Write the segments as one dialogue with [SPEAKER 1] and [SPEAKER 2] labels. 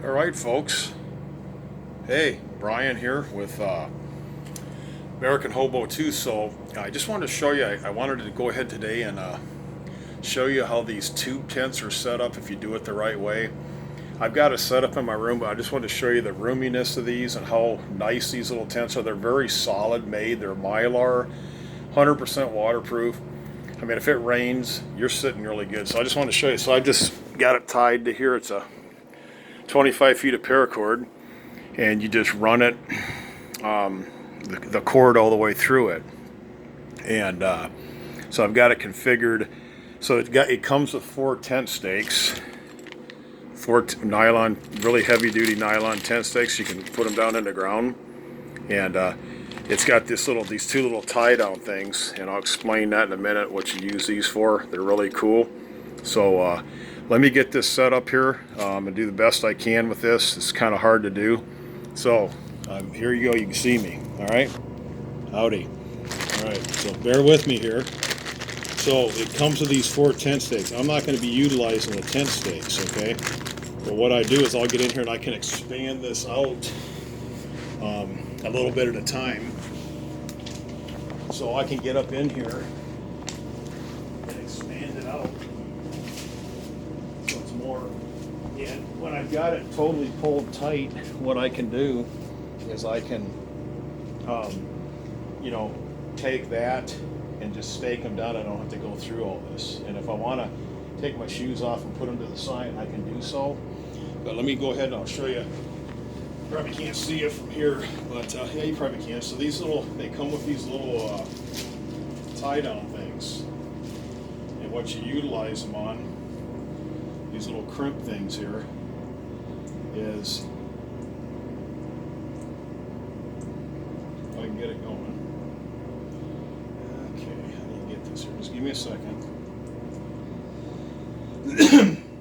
[SPEAKER 1] All right, folks. Hey, Brian here with American Hobo 2. So I just wanted to show you, I wanted to go ahead today and show you how these tube tents are set up if you do it the right way. I've got it set up in my room, but I just wanted to show you the roominess of these and how nice these little tents are. They're very solid made. They're Mylar, 100% waterproof. I mean, if it rains, you're sitting really good. So I just wanted to show you. So I just got it tied to here. It's a 25 feet of paracord, and you just run it, the cord all the way through it. And so I've got it configured. So it comes with 4 tent stakes, nylon, really heavy duty nylon tent stakes. You can put them down in the ground, and it's got these two little tie down things, and I'll explain that in a minute what you use these for. They're really cool. So let me get this set up here and do the best I can with this. It's kind of hard to do. So here you go. You can see me. All right. Howdy. All right. So bear with me here. So it comes with these 4 tent stakes. I'm not going to be utilizing the tent stakes, okay? But what I do is I'll get in here and I can expand this out a little bit at a time. So I can get up in here and expand it out. So it's more. And when I've got it totally pulled tight, what I can do is I can, take that and just stake them down. I don't have to go through all this. And if I want to take my shoes off and put them to the side, I can do so. But let me go ahead and I'll show you. You probably can't see it from here, but yeah, you probably can. So they come with these little tie-down things. And what you utilize them on, these little crimp things here, is, if I can get it going. Okay, how do you get this here? Just give me a second.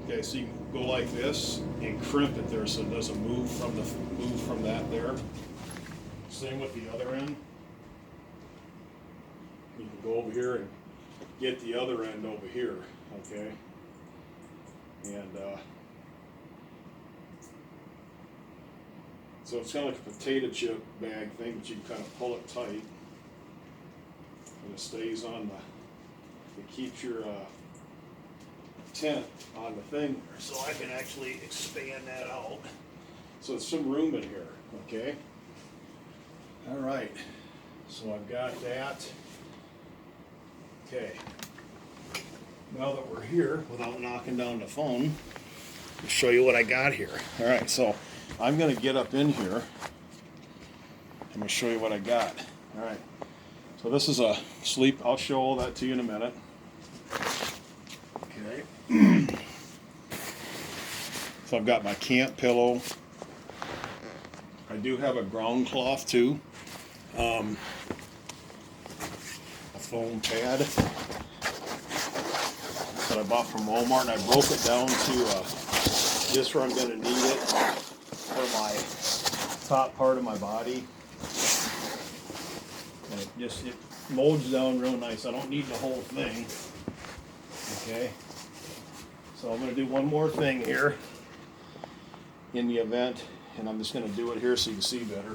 [SPEAKER 1] Okay, so you can go like this and crimp it there so it doesn't move from that there. Same with the other end. You can go over here and get the other end over here, okay? And so it's kind of like a potato chip bag thing, but you can kind of pull it tight, and it stays on it keeps your tent on the thing there. So I can actually expand that out. So there's some room in here, okay? All right, so I've got that. Okay, now that we're here, without knocking down the phone, I'll show you what I got here. All right, so I'm gonna get up in here. I'm gonna show you what I got. All right, so this is a sleep. I'll show all that to you in a minute. Okay. So I've got my camp pillow. I do have a ground cloth too. A foam pad that I bought from Walmart, and I broke it down to just where I'm going to need it for my top part of my body. And it molds down real nice. I don't need the whole thing. Okay. So I'm going to do one more thing here in the event, and I'm just going to do it here so you can see better.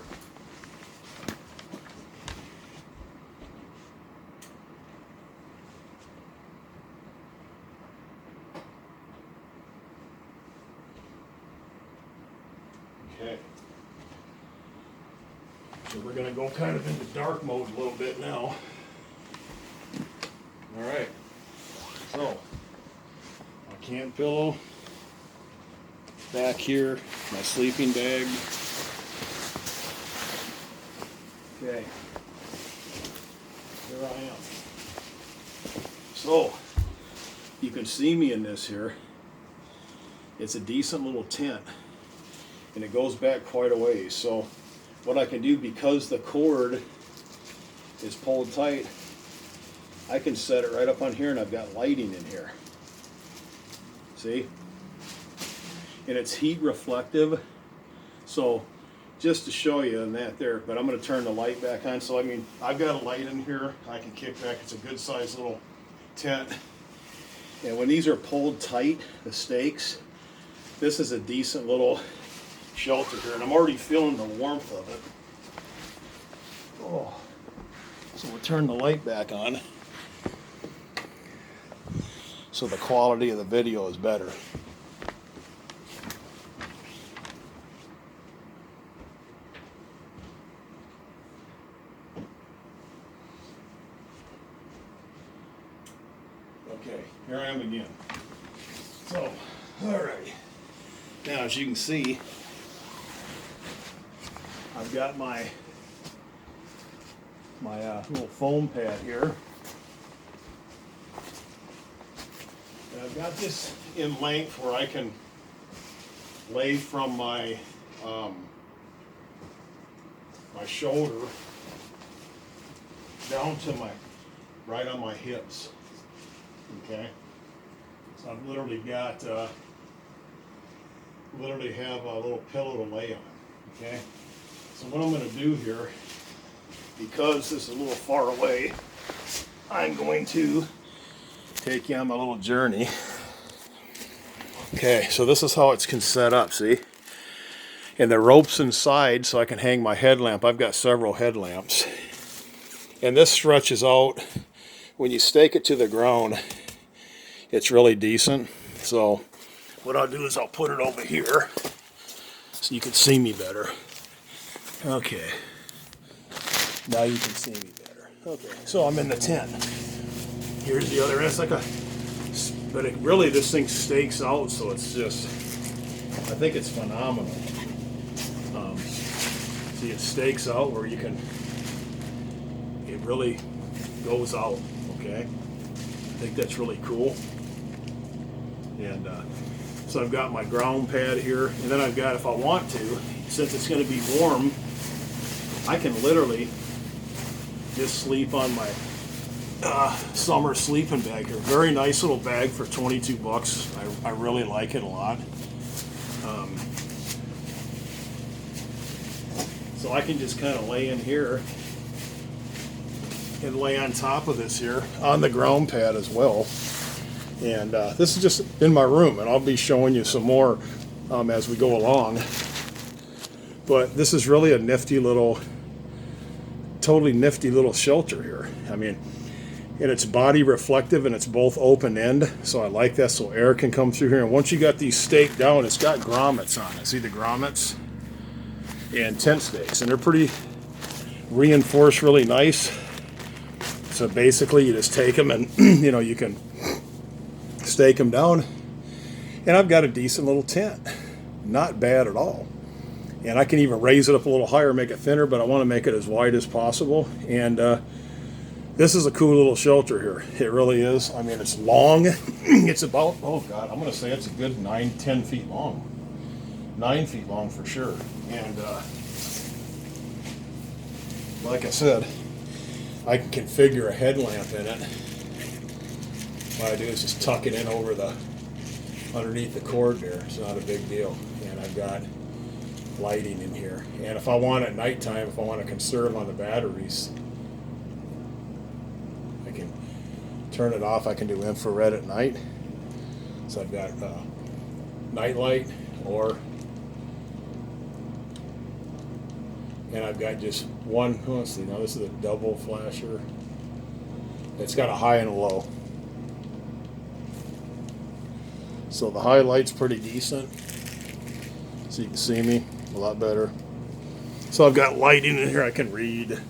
[SPEAKER 1] Okay. So we're going to go kind of into dark mode a little bit now. All right. So, my camp pillow, back here, my sleeping bag. Okay. Here I am. So, you can see me in this here. It's a decent little tent, and it goes back quite a ways. So what I can do, because the cord is pulled tight, I can set it right up on here, and I've got lighting in here. See? And it's heat reflective. So just to show you on that there, but I'm going to turn the light back on. So I mean, I've got a light in here. I can kick back. It's a good sized little tent. And when these are pulled tight, the stakes, this is a decent little shelter here, and I'm already feeling the warmth of it. Oh, so we'll turn the light back on so the quality of the video is better. Okay, here I am again. So, all right. Now, as you can see, I've got my little foam pad here. And I've got this in length where I can lay from my my shoulder down to right on my hips. Okay, so I've literally got have a little pillow to lay on. Okay, so what I'm going to do here, because this is a little far away, I'm going to take you on my little journey. Okay, so this is how it's set up, see? And the rope's inside so I can hang my headlamp. I've got several headlamps. And this stretches out. When you stake it to the ground, it's really decent. So what I'll do is I'll put it over here so you can see me better. Okay. Now you can see me better. Okay, so I'm in the tent. Here's the other end. It's like but really this thing stakes out, so it's just, I think it's phenomenal. See, it stakes out where you can, it really goes out, okay? I think that's really cool. And so I've got my ground pad here, and then I've got, if I want to, since it's going to be warm, I can literally just sleep on my summer sleeping bag here. Very nice little bag for 22 bucks. I really like it a lot. So I can just kind of lay in here and lay on top of this here on the ground pad as well. And this is just in my room, and I'll be showing you some more as we go along. But this is really a nifty little, totally nifty little shelter here. I mean, and it's body reflective, and it's both open end, so I like that, so air can come through here. And once you got these staked down, it's got grommets on it. See the grommets? And tent stakes, and they're pretty reinforced, really nice. So basically you just take them and you know, you can stake them down. And I've got a decent little tent, not bad at all. And I can even raise it up a little higher, make it thinner, but I want to make it as wide as possible. And this is a cool little shelter here. It really is. I mean, it's long. It's about, oh God, I'm going to say it's a good 9-10 feet long. 9 feet long for sure. And like I said, I can configure a headlamp in it. What I do is just tuck it in over underneath the cord there. It's not a big deal. And I've got lighting in here. And if I want at nighttime, if I want to conserve on the batteries, I can turn it off. I can do infrared at night. So I've got night light, and I've got just one, let's see, now this is a double flasher. It's got a high and a low. So the high light's pretty decent. So you can see me a lot better. So I've got lighting in here, I can read.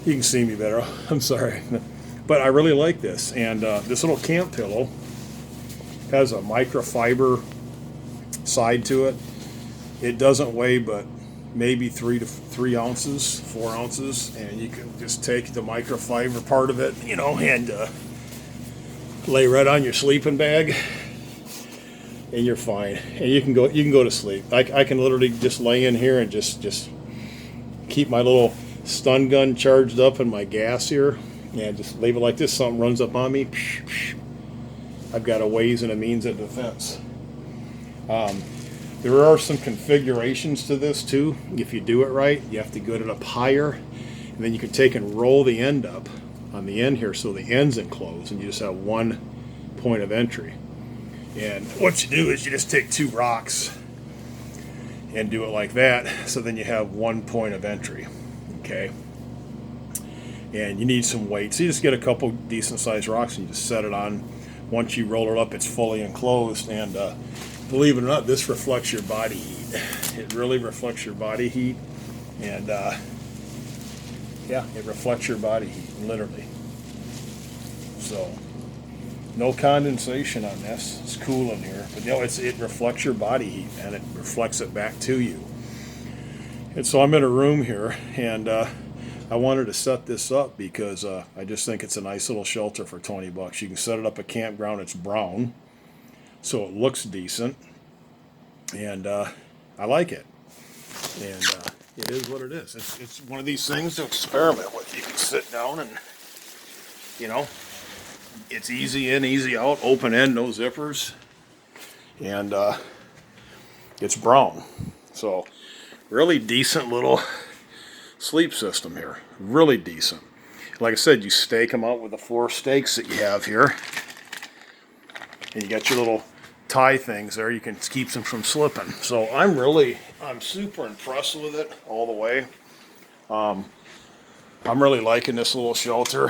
[SPEAKER 1] You can see me better, I'm sorry. But I really like this. And this little camp pillow has a microfiber side to it. It doesn't weigh but maybe 3 ounces, 4 ounces, and you can just take the microfiber part of it, you know, and lay right on your sleeping bag, and you're fine. And you can go to sleep. I can literally just lay in here and just keep my little stun gun charged up and my gas here, and just leave it like this. Something runs up on me, I've got a ways and a means of defense. There are some configurations to this too. If you do it right, you have to get it up higher, and then you can take and roll the end up on the end here so the end's enclosed, and you just have one point of entry. And what you do is you just take 2 rocks and do it like that. So then you have one point of entry. Okay. And you need some weight. So you just get a couple decent sized rocks and you just set it on. Once you roll it up, it's fully enclosed. And believe it or not, this reflects your body heat. It really reflects your body heat. And yeah, it reflects your body heat, literally. So no condensation on this. It's cool in here. But it reflects your body heat and it reflects it back to you. And so I'm in a room here, and I wanted to set this up because I just think it's a nice little shelter for $20. You can set it up at campground. It's brown, so it looks decent, and I like it. And it is what it is. It's one of these things to experiment with. You can sit down and, it's easy in, easy out, open end, no zippers, and it's brown. So really decent little sleep system here. Really decent. Like I said, you stake them out with the 4 stakes that you have here. And you got your little tie things there. You can keep them from slipping. So I'm super impressed with it all the way. I'm really liking this little shelter.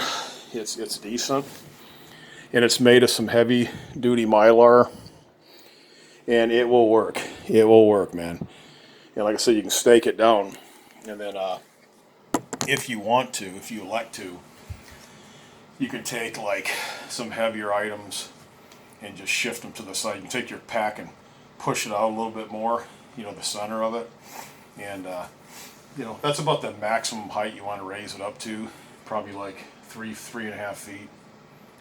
[SPEAKER 1] It's decent. And it's made of some heavy duty Mylar. And it will work. It will work, man. And like I said, you can stake it down. And then if you want to, if you elect to, you could take like some heavier items and just shift them to the side. You can take your pack and push it out a little bit more, the center of it. And, that's about the maximum height you want to raise it up to. Probably like 3.5 feet,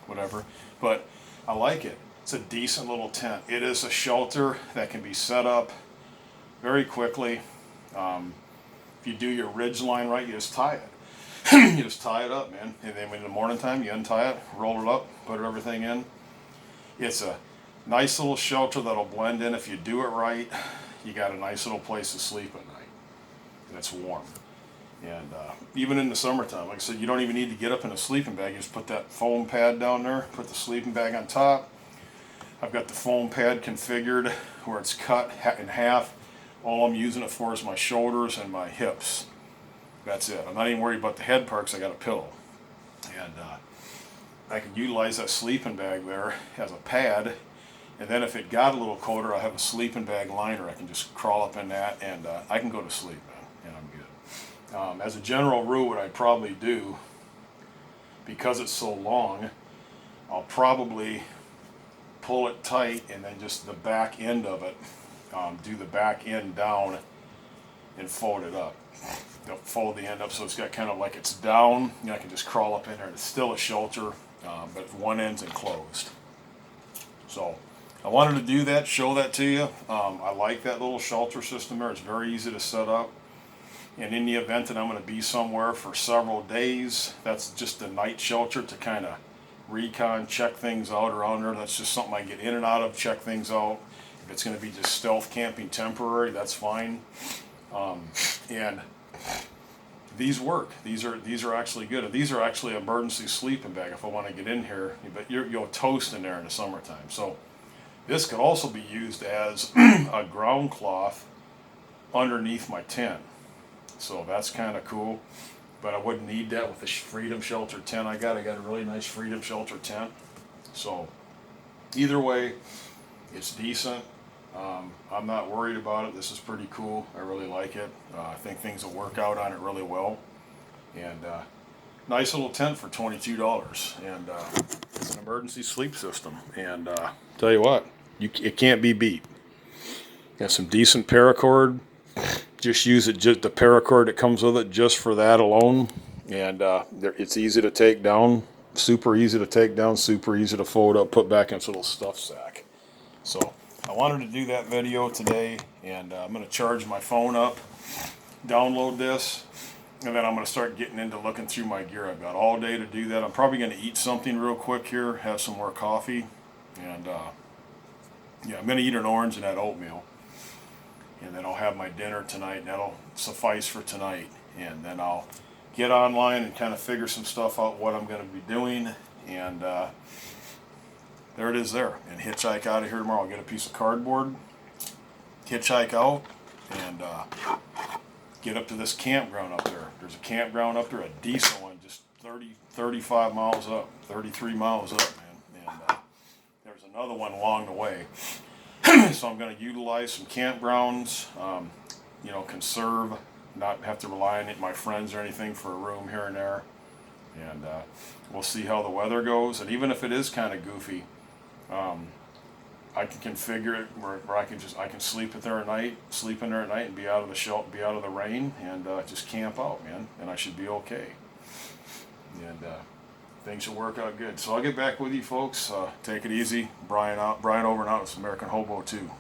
[SPEAKER 1] whatever. But I like it. It's a decent little tent. It is a shelter that can be set up very quickly. If you do your ridge line right, you just tie it. You just tie it up, man. And then in the morning time, you untie it, roll it up, put everything in. It's a nice little shelter that'll blend in. If you do it right, you got a nice little place to sleep at night. And it's warm. And even in the summertime, like I said, you don't even need to get up in a sleeping bag. You just put that foam pad down there, put the sleeping bag on top. I've got the foam pad configured where it's cut in half. All I'm using it for is my shoulders and my hips. That's it. I'm not even worried about the head part because I got a pillow. And I can utilize that sleeping bag there as a pad. And then if it got a little colder, I have a sleeping bag liner. I can just crawl up in that and I can go to sleep, man. And I'm good. As a general rule, what I'd probably do, because it's so long, I'll probably pull it tight and then just the back end of it, do the back end down and fold it up. They'll fold the end up so it's got kind of like it's down. I can just crawl up in there. It's still a shelter, but one end's enclosed. So I wanted to do that, show that to you. I like that little shelter system there. It's very easy to set up. And in the event that I'm going to be somewhere for several days, that's just a night shelter to kind of recon, check things out around there. That's just something I get in and out of, check things out. If it's going to be just stealth camping temporary, that's fine. And these work. These are actually good. These are actually an emergency sleeping bag if I want to get in here. But you'll toast in there in the summertime. So this could also be used as a ground cloth underneath my tent. So that's kind of cool. But I wouldn't need that with the Freedom Shelter tent I got. I got a really nice Freedom Shelter tent. So either way, it's decent. I'm not worried about it. This is pretty cool. I really like it. I think things will work out on it really well. And nice little tent for $22. And it's an emergency sleep system. And tell you what, it can't be beat. Got some decent paracord. Just use it, just the paracord that comes with it, just for that alone. And it's easy to take down, super easy to take down, super easy to fold up, put back in its little stuff sack. So I wanted to do that video today, and I'm going to charge my phone up, download this, and then I'm going to start getting into looking through my gear. I've got all day to do that. I'm probably going to eat something real quick here, have some more coffee, and yeah, I'm going to eat an orange and that oatmeal. And then I'll have my dinner tonight, and that'll suffice for tonight. And then I'll get online and kind of figure some stuff out, what I'm going to be doing. And there it is there. And hitchhike out of here tomorrow. I'll get a piece of cardboard, hitchhike out, and get up to this campground up there. There's a campground up there, a decent one, just 35 miles up, 33 miles up, man. And there's another one along the way. So I'm going to utilize some campgrounds, conserve, not have to rely on my friends or anything for a room here and there. And we'll see how the weather goes. And even if it is kind of goofy, I can configure it where I can sleep in there at night, and be out of the rain, and just camp out, man. And I should be okay. And things will work out good. So I'll get back with you folks. Take it easy. Brian over and out. It's American Hobo 2.